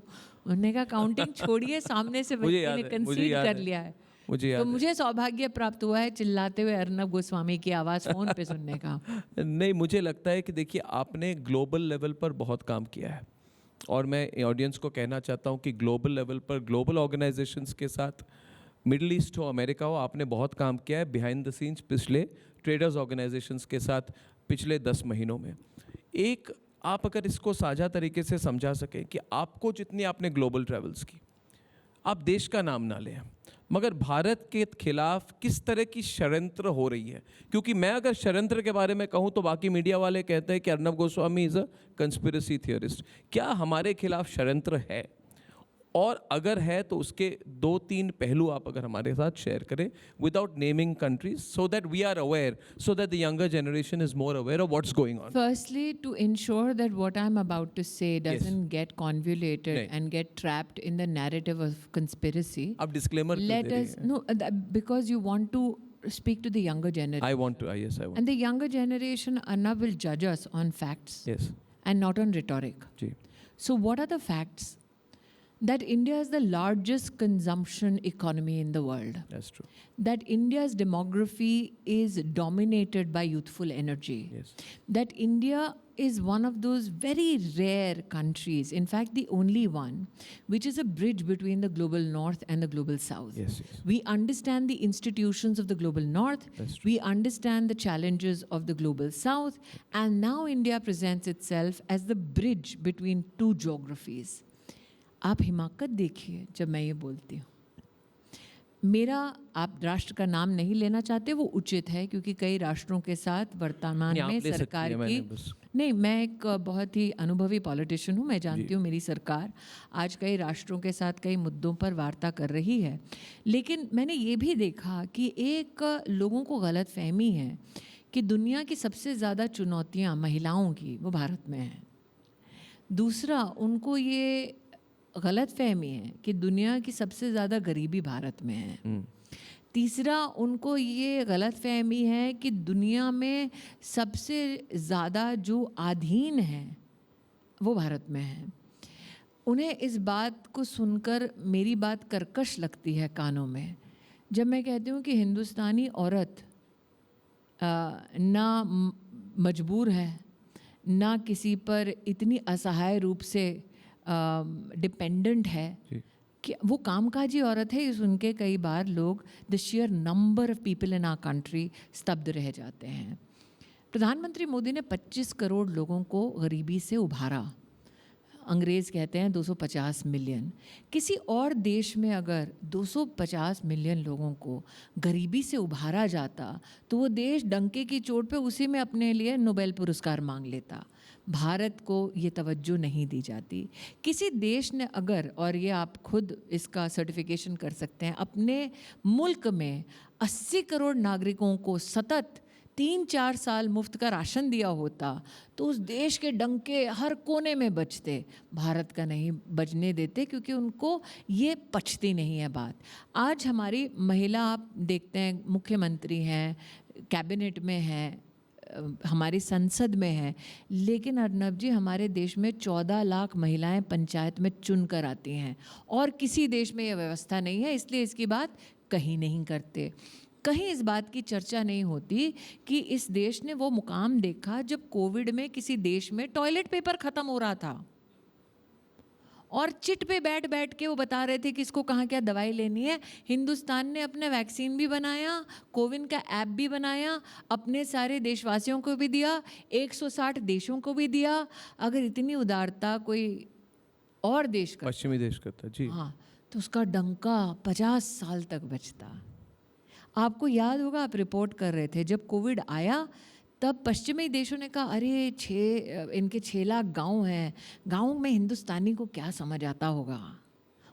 Speaker 4: उन्होंने कहा काउंटिंग छोड़िए, सामने से
Speaker 3: मुझे
Speaker 4: व्यक्ति
Speaker 3: याद
Speaker 4: ने
Speaker 3: है, मुझे
Speaker 4: कंसीड
Speaker 3: याद
Speaker 4: कर
Speaker 3: है।
Speaker 4: लिया है।
Speaker 3: मुझे याद
Speaker 4: तो
Speaker 3: है।
Speaker 4: मुझे सौभाग्य प्राप्त हुआ है चिल्लाते हुए अर्नब गोस्वामी की आवाज़ फ़ोन पे सुनने का।
Speaker 3: नहीं, मुझे लगता है कि देखिए आपने ग्लोबल लेवल पर बहुत काम किया है, और मैं ऑडियंस को कहना चाहता हूँ कि ग्लोबल लेवल पर ग्लोबल ऑर्गेनाइजेशंस के साथ, मिडल ईस्ट हो, अमेरिका हो, आपने बहुत काम किया है बिहाइंड द सीन्स पिछले ट्रेडर्स ऑर्गेनाइजेशंस के साथ पिछले 10 महीनों में। एक आप अगर इसको साझा तरीके से समझा सकें कि आपको जितनी आपने ग्लोबल ट्रैवल्स की, आप देश का नाम ना लें, मगर भारत के खिलाफ किस तरह की षड्यंत्र हो रही है। क्योंकि मैं अगर षड्यंत्र के बारे में कहूँ तो बाकी मीडिया वाले कहते हैं कि Arnab Goswami is a conspiracy theorist. क्या हमारे खिलाफ षड्यंत्र है, और अगर है तो उसके 2-3 पहलू आप अगर हमारे साथ शेयर करें without naming countries, so that we are aware, so that the younger generation is more aware of what's going on.
Speaker 4: Firstly, to ensure that what I'm about to say doesn't get convoluted
Speaker 3: Right.
Speaker 4: and get trapped in the narrative of conspiracy,
Speaker 3: आप disclaimer
Speaker 4: let us because you want to speak to the younger generation,
Speaker 3: I want to, yes I want,
Speaker 4: and the younger generation Arnab will judge us on facts
Speaker 3: yes
Speaker 4: and not on rhetoric.
Speaker 3: जी,
Speaker 4: So what are the facts? That India is the largest consumption economy in the world.
Speaker 3: That's true,
Speaker 4: That India's demography is dominated by youthful energy.
Speaker 3: Yes,
Speaker 4: That India is one of those very rare countries, in fact the only one, which is a bridge between the global north and the global south.
Speaker 3: yes, yes.
Speaker 4: We understand the institutions of the global north,
Speaker 3: That's true.
Speaker 4: we understand the challenges of the global south, and now India presents itself as the bridge between two geographies. आप हिमाकत देखिए जब मैं ये बोलती हूँ, मेरा आप राष्ट्र का नाम नहीं लेना चाहते वो उचित है, क्योंकि कई राष्ट्रों के साथ वर्तमान
Speaker 3: नहीं, आप
Speaker 4: में
Speaker 3: ले सकती
Speaker 4: सरकार
Speaker 3: हैं,
Speaker 4: की
Speaker 3: मैंने बस-
Speaker 4: नहीं, मैं एक बहुत ही अनुभवी पॉलिटिशियन हूँ, मैं जानती हूँ मेरी सरकार आज कई राष्ट्रों के साथ कई मुद्दों पर वार्ता कर रही है। लेकिन मैंने ये भी देखा कि एक लोगों को गलत फहमी है कि दुनिया की सबसे ज़्यादा चुनौतियाँ महिलाओं की वो भारत में हैं। दूसरा, उनको ये गलत फहमी है कि दुनिया की सबसे ज़्यादा गरीबी भारत में है। तीसरा, उनको ये गलत फहमी है कि दुनिया में सबसे ज़्यादा जो अधीन हैं वो भारत में है। उन्हें इस बात को सुनकर मेरी बात कर्कश लगती है कानों में, जब मैं कहती हूँ कि हिंदुस्तानी औरत ना मजबूर है, ना किसी पर इतनी असहाय रूप से डिपेंडेंट है कि वो कामकाजी औरत है। सुन के कई बार लोग the sheer number of people in our country स्तब्ध रह जाते हैं। प्रधानमंत्री मोदी ने 25 करोड़ लोगों को गरीबी से उभारा। अंग्रेज़ कहते हैं 250 मिलियन। किसी और देश में अगर 250 मिलियन लोगों को गरीबी से उभारा जाता तो वो देश डंके की चोट पे उसी में अपने लिए नोबेल पुरस्कार मांग लेता। भारत को ये तवज्जो नहीं दी जाती। किसी देश ने अगर, और ये आप खुद इसका सर्टिफिकेशन कर सकते हैं, अपने मुल्क में 80 करोड़ नागरिकों को सतत 3-4 साल मुफ्त का राशन दिया होता तो उस देश के डंके हर कोने में बजते। भारत का नहीं बजने देते क्योंकि उनको ये पचती नहीं है बात। आज हमारी महिला, आप देखते हैं, मुख्यमंत्री हैं, कैबिनेट में हैं, हमारी संसद में है, लेकिन अर्नब जी हमारे देश में 14 लाख महिलाएं पंचायत में चुन कर आती हैं और किसी देश में यह व्यवस्था नहीं है, इसलिए इसकी बात कहीं नहीं करते। कहीं इस बात की चर्चा नहीं होती कि इस देश ने वो मुकाम देखा जब कोविड में किसी देश में टॉयलेट पेपर ख़त्म हो रहा था और चिट पे बैठ बैठ के वो बता रहे थे कि इसको कहाँ क्या दवाई लेनी है। हिंदुस्तान ने अपने वैक्सीन भी बनाया, कोविन का ऐप भी बनाया, अपने सारे देशवासियों को भी दिया, 160 देशों को भी दिया। अगर इतनी उदारता कोई और देश करता,
Speaker 3: पश्चिमी देश करता जी,
Speaker 4: हाँ, तो उसका डंका 50 साल तक बचता। आपको याद होगा, आप रिपोर्ट कर रहे थे, जब कोविड आया तब पश्चिमी देशों ने कहा अरे इनके 6 लाख गांव हैं, गांव में हिंदुस्तानी को क्या समझ आता होगा।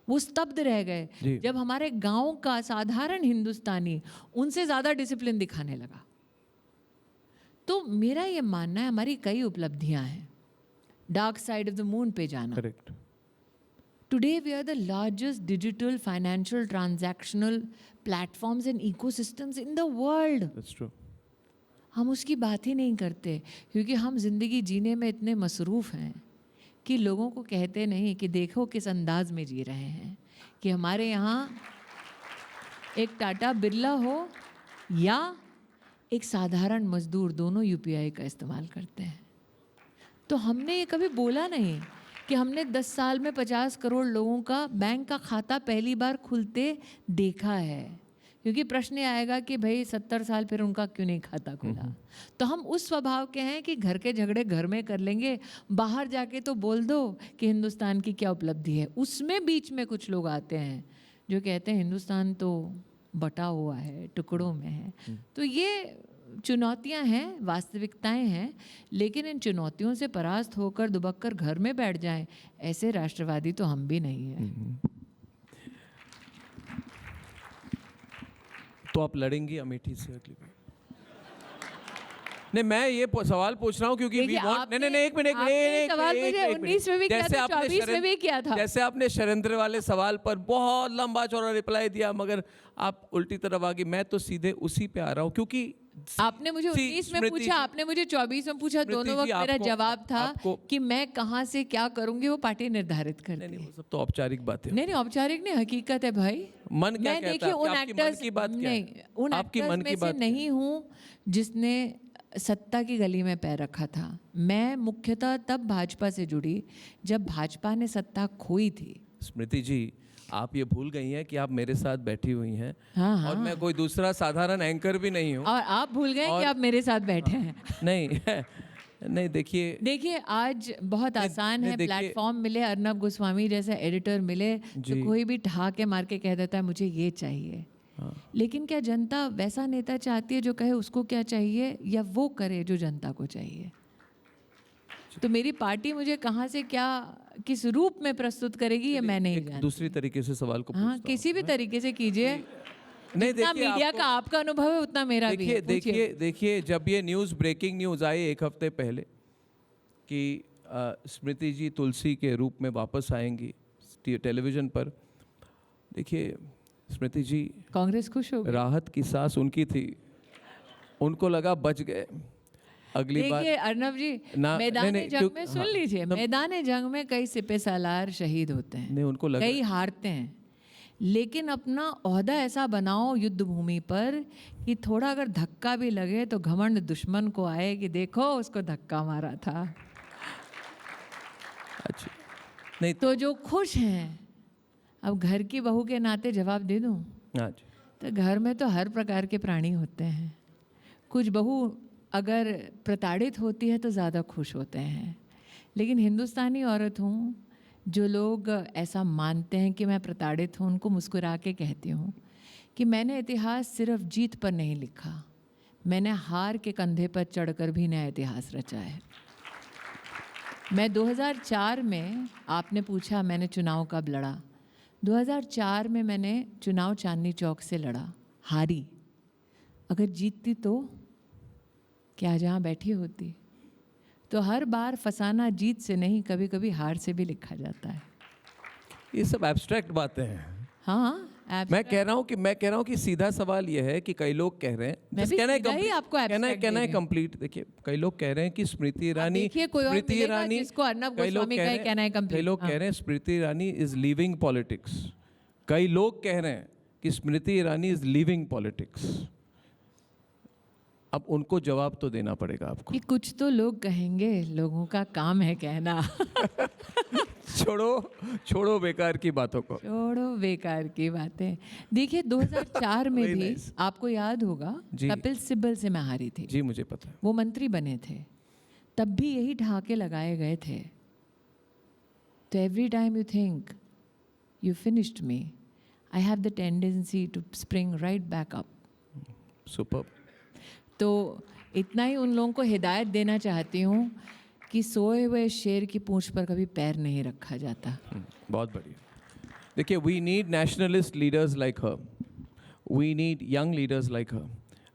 Speaker 4: वो स्तब्ध रह गए जब हमारे गांव का साधारण हिंदुस्तानी उनसे ज़्यादा डिसिप्लिन दिखाने लगा। तो मेरा ये मानना है हमारी कई उपलब्धियां हैं। Dark side of the moon पे जाना,
Speaker 3: correct.
Speaker 4: Today we are the largest digital financial transactional platforms and ecosystems in the world.
Speaker 3: That's true.
Speaker 4: हम उसकी बात ही नहीं करते क्योंकि हम ज़िंदगी जीने में इतने मसरूफ़ हैं कि लोगों को कहते नहीं कि देखो किस अंदाज में जी रहे हैं। कि हमारे यहाँ एक टाटा बिरला हो या एक साधारण मजदूर, दोनों UPI का इस्तेमाल करते हैं। तो हमने ये कभी बोला नहीं कि हमने 10 साल में 50 करोड़ लोगों का बैंक का खाता पहली बार खुलते देखा है। क्योंकि प्रश्न आएगा कि भाई 70 साल फिर उनका क्यों नहीं खाता खुला। तो हम उस स्वभाव के हैं कि घर के झगड़े घर में कर लेंगे, बाहर जाके तो बोल दो कि हिंदुस्तान की क्या उपलब्धि है। उसमें बीच में कुछ लोग आते हैं जो कहते हैं हिंदुस्तान तो बटा हुआ है, टुकड़ों में है। तो ये चुनौतियां हैं, वास्तविकताएं हैं, लेकिन इन चुनौतियों से परास्त होकर दुबक कर घर में बैठ जाएं, ऐसे राष्ट्रवादी तो हम भी नहीं हैं।
Speaker 3: तो आप लड़ेंगी अमेठी से अगली बार? नहीं, मैं ये सवाल पूछ रहा हूँ क्योंकि एक मिनट
Speaker 4: सवाल मुझे 19 में भी किया था, 24 में भी किया था।
Speaker 3: जैसे आपने षड्यंत्र वाले सवाल पर बहुत लंबा चौड़ा रिप्लाई दिया, मगर आप उल्टी तरफ आ गई। मैं तो सीधे उसी पे आ रहा हूँ क्योंकि
Speaker 4: आपने मुझे 19 में पूछा, आपने मुझे 24 में पूछा, दोनों वक्त मेरा जवाब था कि मैं कहाँ से क्या करूंगी वो पार्टी निर्धारित करती है।
Speaker 3: नहीं, वो सब तो औपचारिक बात है।
Speaker 4: नहीं, औपचारिक नहीं, हकीकत है भाई।
Speaker 3: मन क्या कहता है?
Speaker 4: उन
Speaker 3: आपकी मन की बात क्या है?
Speaker 4: नहीं, उन
Speaker 3: आपकी मन की बात
Speaker 4: नहीं हूँ जिसने सत्ता की गली में पैर रखा था। मैं मुख्यतः तब भाजपा से जुड़ी जब भाजपा ने सत्ता खोई थी।
Speaker 3: स्मृति जी, आप ये भूल गई हैं कि आप मेरे साथ बैठी हुई हैं।
Speaker 4: हाँ,
Speaker 3: और मैं कोई दूसरा साधारण एंकर भी नहीं हूँ।
Speaker 4: और आप भूल गए कि आप मेरे साथ बैठे हैं।
Speaker 3: नहीं, देखिए
Speaker 4: आज बहुत आसान है, प्लेटफॉर्म मिले, अर्नब गोस्वामी जैसा एडिटर मिले तो कोई भी ठहाके मार के कह देता है मुझे ये चाहिए। लेकिन क्या जनता वैसा नेता चाहती है जो कहे उसको क्या चाहिए, या वो करे जो जनता को चाहिए? तो मेरी पार्टी मुझे कहाँ से क्या किस रूप में प्रस्तुत करेगी ये मैं नहीं जानती।
Speaker 3: दूसरी तरीके से सवाल को
Speaker 4: हाँ, किसी भी तरीके से कीजिए।
Speaker 3: नहीं,
Speaker 4: जितना मीडिया का आपका अनुभव है उतना मेरा भी है।
Speaker 3: देखिए जब ये न्यूज़, ब्रेकिंग न्यूज़ आई 1 हफ्ते पहले कि स्मृति जी तुलसी के रूप में वापस आएंगी टेलीविज़न पर, देखिए स्मृति जी,
Speaker 4: कांग्रेस खुश हो गई।
Speaker 3: राहत की सांस उनकी थी, उनको लगा बच गए। अगली बार
Speaker 4: देखिए अर्नब जी, मैदान जंग में सुन लीजिए, मैदान जंग में कई सिपह सालार शहीद होते हैं,
Speaker 3: नहीं उनको लगा,
Speaker 4: कई हारते हैं, लेकिन अपना ओहदा ऐसा बनाओ युद्ध भूमि पर कि थोड़ा अगर धक्का भी लगे तो घमंड दुश्मन को आए कि देखो उसको धक्का मारा था।
Speaker 3: अच्छा, नहीं
Speaker 4: तो जो खुश हैं, अब घर की बहू के नाते जवाब दे दूं, तो घर में तो हर प्रकार के प्राणी होते हैं। कुछ बहू अगर प्रताड़ित होती है तो ज़्यादा खुश होते हैं, लेकिन हिंदुस्तानी औरत हूँ, जो लोग ऐसा मानते हैं कि मैं प्रताड़ित हूँ, उनको मुस्कुरा के कहती हूँ कि मैंने इतिहास सिर्फ जीत पर नहीं लिखा, मैंने हार के कंधे पर चढ़कर भी नया इतिहास रचा है। मैं 2004 में, आपने पूछा मैंने चुनाव कब लड़ा, 2004 में मैंने चुनाव चांदनी चौक से लड़ा, हारी। अगर जीतती तो क्या जहाँ बैठी होती। तो हर बार फसाना जीत से नहीं, कभी कभी हार से भी लिखा जाता है।
Speaker 3: ये सब एब्स्ट्रैक्ट बातें हैं।
Speaker 4: हाँ,
Speaker 3: मैं कह रहा हूँ कि सीधा सवाल ये है कि कई लोग कह रहे हैं,
Speaker 4: मैं भी सीधा ही आपको abstract दे
Speaker 3: कहना है
Speaker 4: रही हूँ।
Speaker 3: कंप्लीट। देखिए, कई लोग कह रहे हैं कि स्मृति ईरानी,
Speaker 4: देखिए, कोई और मिलेगा जिसको अर्नब गोस्वामी का ही कहना है complete।
Speaker 3: कई लोग कह रहे हैं Smriti Irani is leaving politics. कई लोग कह रहे हैं कि Smriti Irani is leaving politics. अब उनको जवाब तो देना पड़ेगा आपको।
Speaker 4: कि कुछ तो लोग कहेंगे, लोगों का काम है कहना।
Speaker 3: छोड़ो बेकार की बातों को।
Speaker 4: छोड़ो बेकार की बातें। देखिए 2004 में
Speaker 3: Very
Speaker 4: भी
Speaker 3: nice।
Speaker 4: आपको याद होगा,
Speaker 3: जी।
Speaker 4: कपिल सिब्बल से मैं हारी थी।
Speaker 3: जी मुझे पता है।
Speaker 4: वो मंत्री बने थे, तब भी यही ढाके लगाए गए थे। तो every time you think you finished me, I have the tendency to spring right back up.
Speaker 3: Super.
Speaker 4: तो इतना ही उन लोगों को हिदायत देना चाहती हूँ कि सोए हुए शेर की पूंछ पर कभी पैर नहीं रखा जाता।
Speaker 3: बहुत बढ़िया। देखिए, we need nationalist leaders like her, we need young leaders like her,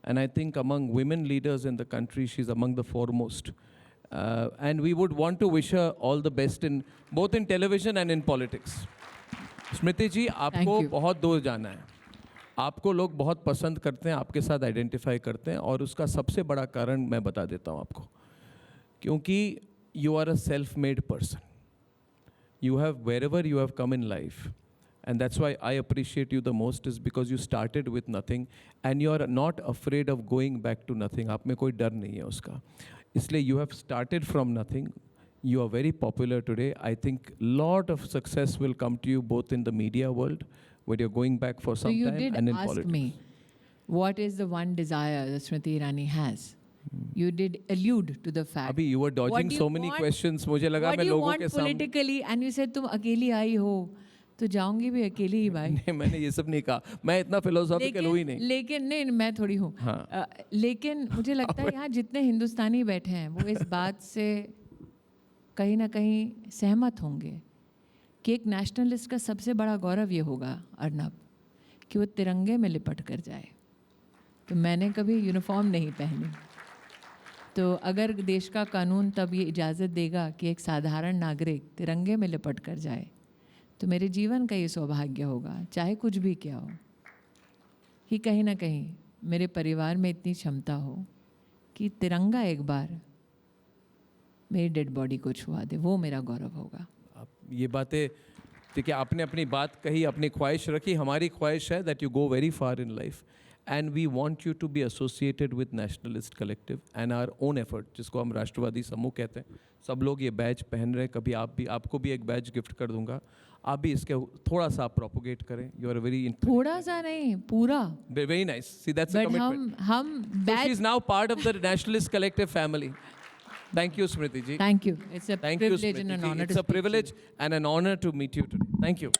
Speaker 3: and I think among women leaders in the country she is among the foremost, and we would want to wish her all the best in both in television and in politics. स्मृति जी, आपको
Speaker 4: you।
Speaker 3: बहुत दूर जाना है। आपको लोग बहुत पसंद करते हैं, आपके साथ आइडेंटिफाई करते हैं, और उसका सबसे बड़ा कारण मैं बता देता हूँ आपको। क्योंकि you are a self-made person. You have, wherever you have come in life, and that's why I appreciate you the most, is because you started with nothing and you are not afraid of going back to nothing. आप में कोई डर नहीं है उसका, इसलिए you have started from nothing. You are very popular today. I think lot of success will come to you both in the media world, where you're going back for
Speaker 4: So
Speaker 3: some
Speaker 4: you
Speaker 3: time,
Speaker 4: did
Speaker 3: and in
Speaker 4: ask
Speaker 3: politics.
Speaker 4: me, what is the one desire that Smriti Irani has? You did allude to the fact.
Speaker 3: अभी you were
Speaker 4: What
Speaker 3: dodging
Speaker 4: do you
Speaker 3: so many
Speaker 4: want-
Speaker 3: questions. मुझे लगा
Speaker 4: What
Speaker 3: मैं
Speaker 4: do you
Speaker 3: लोगों
Speaker 4: want
Speaker 3: के सामने
Speaker 4: politically? And you said तुम अकेली आई हो, तो जाऊंगी भी अकेली ही भाई।
Speaker 3: नहीं, मैंने ये सब नहीं कहा। मैं इतना फिलोसॉफिकल हुई नहीं।
Speaker 4: लेकिन नहीं, मैं थोड़ी हूँ।
Speaker 3: हाँ।
Speaker 4: लेकिन मुझे लगता है यहाँ जितने हिंदुस्तानी बैठे हैं वो इस बात से कहीं ना कहीं सहमत होंगे कि एक नेशनलिस्ट का सबसे बड़ा गौरव ये होगा अर्नब, कि वो तिरंगे में लिपट कर जाए। तो मैंने कभी यूनिफॉर्म नहीं पहनी, तो अगर देश का कानून तब ये इजाज़त देगा कि एक साधारण नागरिक तिरंगे में लिपट कर जाए, तो मेरे जीवन का ये सौभाग्य होगा, चाहे कुछ भी क्या हो, कि कहीं ना कहीं मेरे परिवार में इतनी क्षमता हो कि तिरंगा एक बार मेरी डेड बॉडी को छुआ दे। वो मेरा गौरव होगा।
Speaker 3: आप ये बातें, देखिए, आपने अपनी बात कही, अपनी ख्वाहिश रखी। हमारी ख्वाहिश है that you go very far in life, and we want you to be associated with nationalist collective and our own effort, जिसको हम राष्ट्रवादी समूह कहते हैं। सब लोग ये बैज पहन रहे हैं, कभी आपको भी एक बैज गिफ्ट कर दूंगा। आप भी इसके थोड़ा सा प्रोपोगेट करें। यू आर वेरी
Speaker 4: थोड़ा सा नहीं, पूरा।
Speaker 3: Very nice. See that's a
Speaker 4: but
Speaker 3: commitment.
Speaker 4: हम
Speaker 3: So
Speaker 4: batch.
Speaker 3: she is now part of the nationalist collective family. Thank you, Smriti ji.
Speaker 4: Thank you. It's a
Speaker 3: Thank you,
Speaker 4: privilege and
Speaker 3: Smriti
Speaker 4: an
Speaker 3: ji.
Speaker 4: honor
Speaker 3: It's
Speaker 4: to
Speaker 3: a
Speaker 4: speak to you.
Speaker 3: privilege and an honor to meet you today. Thank you.